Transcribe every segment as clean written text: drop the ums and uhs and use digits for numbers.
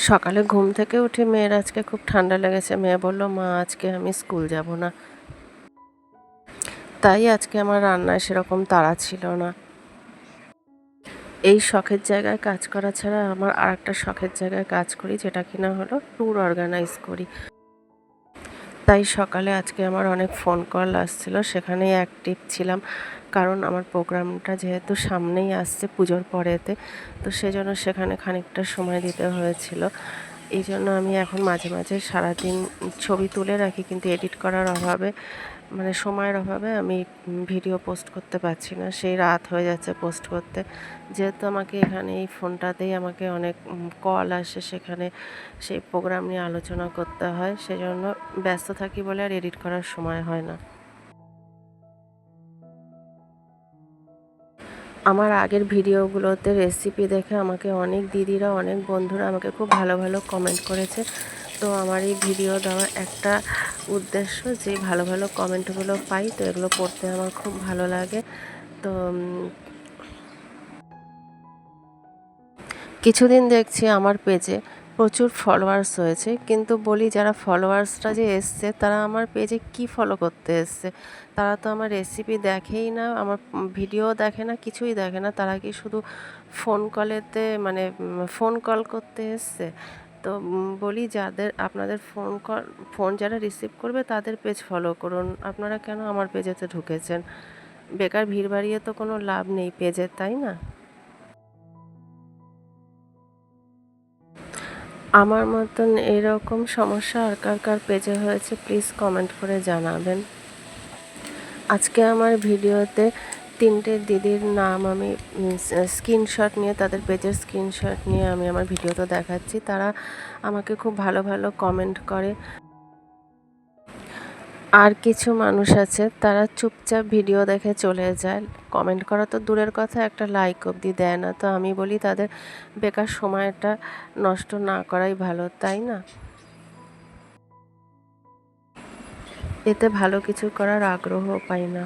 সকালে ঘুম থেকে উঠে মেয়ের আজকে খুব ঠান্ডা লেগেছে। মেয়ে বলল, মা আজকে আমি স্কুল যাব না। তাই আজকে আমার রান্নায় সেরকম তাড়া ছিল না। এই শখের জায়গায় কাজ করা ছাড়া আমার আর একটা শখের জায়গায় কাজ করি, যেটা কিনা হলো ট্যুর অর্গানাইজ করি। তাই সকালে আজকে আমার অনেক ফোন কল আসছিল, সেখানেই অ্যাক্টিভ ছিলাম। কারণ আমার প্রোগ্রামটা যেহেতু সামনেই আসছে পুজোর পরেতে, তো সেজন্য সেখানে খানিকটা সময় দিতে হয়েছিল। এই জন্য আমি এখন মাঝে মাঝে সারাদিন ছবি তুলে রাখি, কিন্তু এডিট করার অভাবে, মানে সময়ের অভাবে আমি ভিডিও পোস্ট করতে পারছি না। সেই রাত হয়ে যাচ্ছে পোস্ট করতে। যেহেতু আমাকে এখানে এই ফোনটাতেই আমাকে অনেক কল আসে, সেখানে সেই প্রোগ্রাম নিয়ে আলোচনা করতে হয়, সেজন্য ব্যস্ত থাকি বলে আর এডিট করার সময় হয় না। আমার আগের ভিডিওগুলোতে রেসিপি দেখে আমাকে অনেক দিদিরা, অনেক বন্ধুরা আমাকে খুব ভালো ভালো কমেন্ট করেছে। তো আমার এই ভিডিও দেওয়ার একটা উদ্দেশ্য, যে ভালো ভালো কমেন্টগুলো পাই, তো এগুলো পড়তে আমার খুব ভালো লাগে। তো কিছুদিন দেখছি আমার পেজে প্রচুর ফলোয়ার্স হয়েছে, কিন্তু বলি যারা ফলোয়ার্সটা যে এসছে, তারা আমার পেজে কি ফলো করতে এসছে? তারা তো আমার রেসিপি দেখেই না, আমার ভিডিও দেখে না, কিছুই দেখে না। তারা কি শুধু ফোন কলেতে, মানে ফোন কল করতে এসছে? তো বলি, যাদের আপনাদের ফোন যারা রিসিভ করবে তাদের পেজ ফলো করুন। আপনারা কেন আমার পেজেতে ঢুকেছেন? বেকার ভিড় বাড়িয়ে তো কোনো লাভ নেই পেজের, তাই না? আমার মতন এরকম সমস্যা আর কার কার পেজে হয়েছে প্লিজ কমেন্ট করে জানাবেন। আজকে আমার ভিডিওতে 3টে দিদির নাম আমি স্ক্রিনশট নিয়ে, তাদের পেজের স্ক্রিনশট নিয়ে আমি আমার ভিডিওতে দেখাচ্ছি। তারা আমাকে খুব ভালো ভালো কমেন্ট করে। আর কিছু মানুষ আছে, তারা চুপচাপ ভিডিও দেখে চলে যায়, কমেন্ট করা তো দূরের কথা, একটা লাইক অবধি দেয় না। তো আমি বলি, তাদের বেকার সময়টা নষ্ট না করাই ভালো, তাই না? এতে ভালো কিছু করার আগ্রহ পাই না।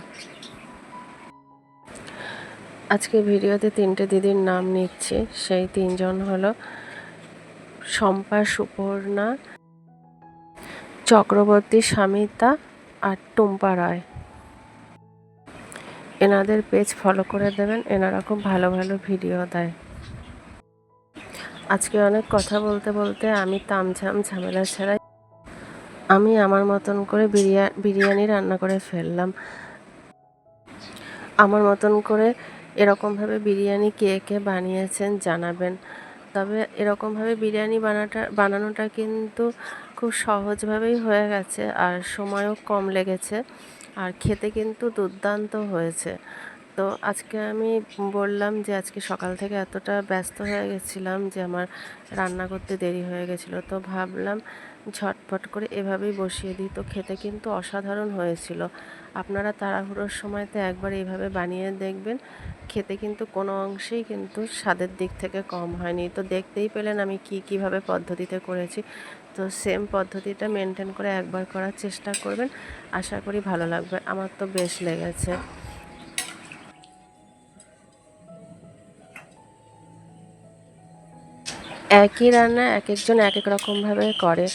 আজকে ভিডিওতে 3টে দিদির নাম নিচ্ছি। সেই 3জন হলো শম্পা সুপর্ণা, চক্রবর্তী স্বামিতা আর টুম্পা রায়। এনাদের পেজ ফলো করে দেবেন, এনারা খুব ভালো ভালো ভিডিও দেয়। আজকে অনেক কথা বলতে বলতে আমি তামঝাম ঝামেলা ছাড়াই আমি আমার মতন করে বিরিয়ানি রান্না করে ফেললাম। আমার মতন করে এরকমভাবে বিরিয়ানি কে কে বানিয়েছেন জানাবেন। তবে এরকমভাবে বিরিয়ানি বানানোটা কিন্তু খুব সহজভাবেই হয়ে গেছে, আর সময়ও কম লেগেছে, আর খেতে কিন্তু দুর্দান্ত হয়েছে। তো আজকে আমি বললাম যে আজকে সকাল থেকে এতটা ব্যস্ত হয়ে গেছিলাম যে আমার রান্না করতে দেরি হয়ে গেছিলো, তো ভাবলাম ঝটপট করে এভাবেই বসিয়ে দিই। তো খেতে কিন্তু অসাধারণ হয়েছিল। আপনারা তাড়াহুড়োর সময়তে একবার এইভাবে বানিয়ে দেখবেন, খেতে কিন্তু কোনো অংশেই কিন্তু স্বাদের দিক থেকে কম হয়নি। তো দেখতেই পেলেন আমি কীভাবে পদ্ধতিতে করেছি। তো সেম পদ্ধতিটা মেনটেন করে একবার করার চেষ্টা করবেন, আশা করি ভালো লাগবে। আমার তো বেশ লেগেছে। একই রান্না এক একজন এক এক রকমভাবে করে।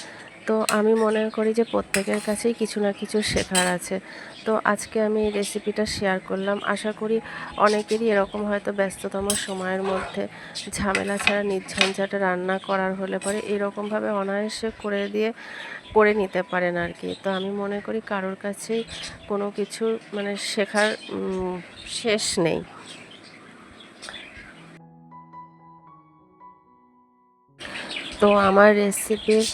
তো আমি মনে করি যে প্রত্যেকের কাছেই কিছু না কিছু শেখার আছে। তো আজকে আমি এই রেসিপিটা শেয়ার করলাম। আশা করি অনেকেরই এরকম হয়তো ব্যস্ততম সময়ের মধ্যে ঝামেলা ছাড়া নির্ঝঞ্ঝাটে রান্না করার হলে পরে এরকমভাবে অনায়াসে করে নিতে পারেন আর কি। তো আমি মনে করি কারোর কাছেই কোনো কিছু, মানে শেখার শেষ নেই। তো আমার রেসিপির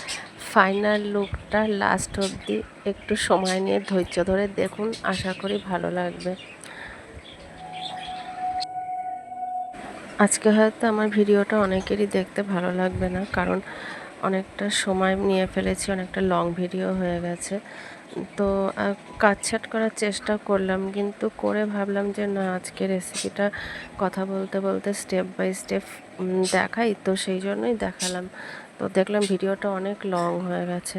ফাইনাল লুকটা লাস্ট অবধি একটু সময় নিয়ে ধৈর্য ধরে দেখুন, আশা করি ভালো লাগবে। আজকে হয়তো আমার ভিডিওটা অনেকেরই দেখতে ভালো লাগবে না, কারণ অনেকটা সময় নিয়ে ফেলেছি, অনেকটা লং ভিডিও হয়ে গেছে। তো কাটছাঁট করার চেষ্টা করলাম, কিন্তু করে ভাবলাম যে না, আজকে রেসিপিটা কথা বলতে বলতে স্টেপ বাই স্টেপ দেখাই, তো সেই জন্যই দেখালাম। তো দেখলাম ভিডিওটা অনেক লং হয়ে গেছে।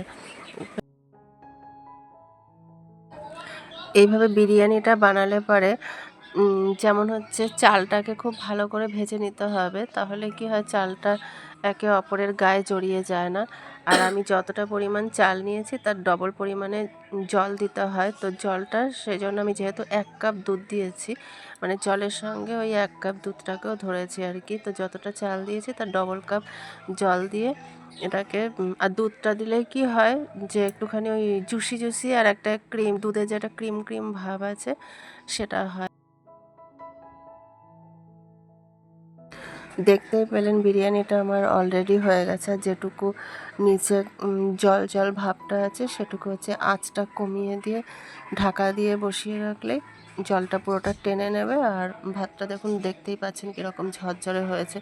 এইভাবে বিরিয়ানিটা বানালে পরে যেমন হচ্ছে, চালটাকে খুব ভালো করে ভেজে নিতে হবে, তাহলে কি হয়, চালটা একে অপরের গায়ে জড়িয়ে যায় না। আর আমি যতটা পরিমাণ চাল নিয়েছি তার ডবল পরিমাণে জল দিতে হয়। তো জলটা সেজন্য আমি যেহেতু 1 কাপ দুধ দিয়েছি, মানে জলের সঙ্গে ওই 1 কাপ দুধটাকেও ধরেছি আর কি। তো যতটা চাল দিয়েছি তার ডবল কাপ জল দিয়ে এটাকে আর দুধটা দিলে কি হয় যে একটুখানি ওই জুসি জুসি আর একটা ক্রিম, দুধের যে একটা ক্রিম ক্রিম ভাব আছে সেটা হয়। দেখতেই পেলেন বিরিয়ানিটা আমার অলরেডি হয়ে গেছে। আর যেটুকু নিচে জল জল ভাবটা আছে সেটুকু হচ্ছে আঁচটা কমিয়ে দিয়ে ঢাকা দিয়ে বসিয়ে রাখলে জলটা পুরোটা টেনে নেবে। আর ভাতটা দেখুন, দেখতেই পাচ্ছেন কীরকম ঝরঝরে হয়েছে।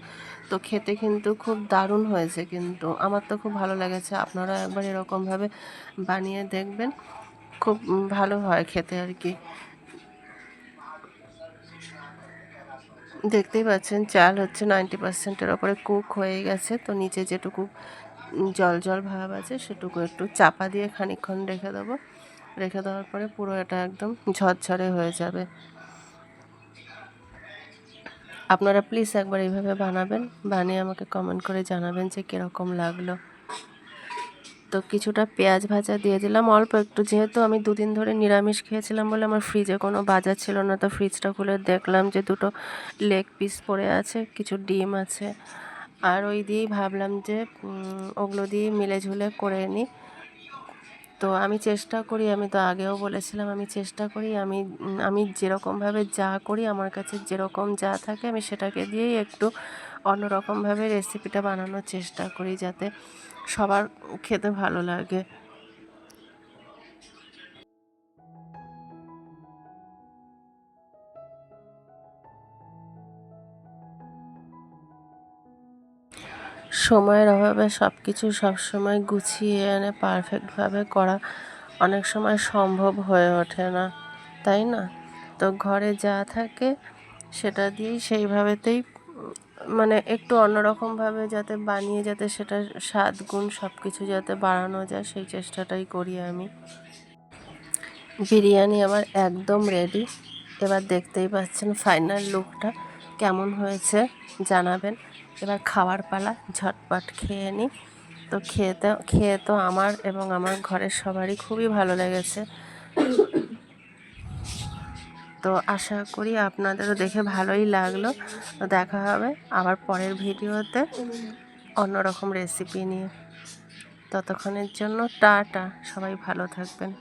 তো খেতে কিন্তু খুব দারুণ হয়েছে, কিন্তু আমার তো খুব ভালো লেগেছে। আপনারা একবার এরকমভাবে বানিয়ে দেখবেন, খুব ভালো হয় খেতে আর কি। দেখতেই পাচ্ছেন চাল হচ্ছে 90%-এর ওপরে কুক হয়ে গেছে। তো নিচে যেটুকু জল জল ভাব আছে সেটুকু একটু চাপা দিয়ে খানিকক্ষণ রেখে দেবো। রেখে দেওয়ার পরে পুরো এটা একদম ঝরঝরে হয়ে যাবে। আপনারা প্লিজ একবার এইভাবে বানাবেন, বানিয়ে আমাকে কমেন্ট করে জানাবেন যে কীরকম লাগলো। তো কিছুটা পেঁয়াজ ভাজা দিয়ে দিলাম অল্প একটু, যেহেতু আমি 2 দিন ধরে নিরামিষ খেয়েছিলাম বলে আমার ফ্রিজে কোনো বাজার ছিল না। তো ফ্রিজটা খুলে দেখলাম যে 2টো লেগ পিস পড়ে আছে, কিছু ডিম আছে। আর ওই দিয়েই ভাবলাম যে ওগুলো দিয়ে মিলে ঝুলে করে নিই। তো আমি চেষ্টা করি, আমি তো আগেও বলেছিলাম, আমি চেষ্টা করি আমি যেরকমভাবে যা করি আমার কাছে যেরকম যা থাকে আমি সেটাকে দিয়েই একটু অন্যরকমভাবে রেসিপিটা বানানোর চেষ্টা করি, যাতে সবার খেতে ভালো লাগে। সময়ের অভাবে সব কিছু সবসময় গুছিয়ে এনে পারফেক্টভাবে করা অনেক সময় সম্ভব হয়ে ওঠে না, তাই না? তো ঘরে যা থাকে সেটা দিয়েই সেইভাবেতেই মানে একটু অন্যরকমভাবে যাতে বানিয়ে যাতে সেটা স্বাদ গুণ সব কিছু যাতে বাড়ানো যায় সেই চেষ্টাটাই করি আমি। বিরিয়ানি আমার একদম রেডি। এবার দেখতেই পাচ্ছেন ফাইনাল লুকটা কেমন হয়েছে জানাবেন। এবার খাওয়ার পালা, ঝটপট খেয়ে নিই। তো খেয়ে তো আমার এবং আমার ঘরের সবারই খুবই ভালো লেগেছে। তো আশা করি আপনাদেরও দেখে ভালোই লাগলো। তো দেখা হবে আবার পরের ভিডিওতে অন্যরকম রেসিপি নিয়ে। ততক্ষণের জন্য টাটা, সবাই ভালো থাকবেন।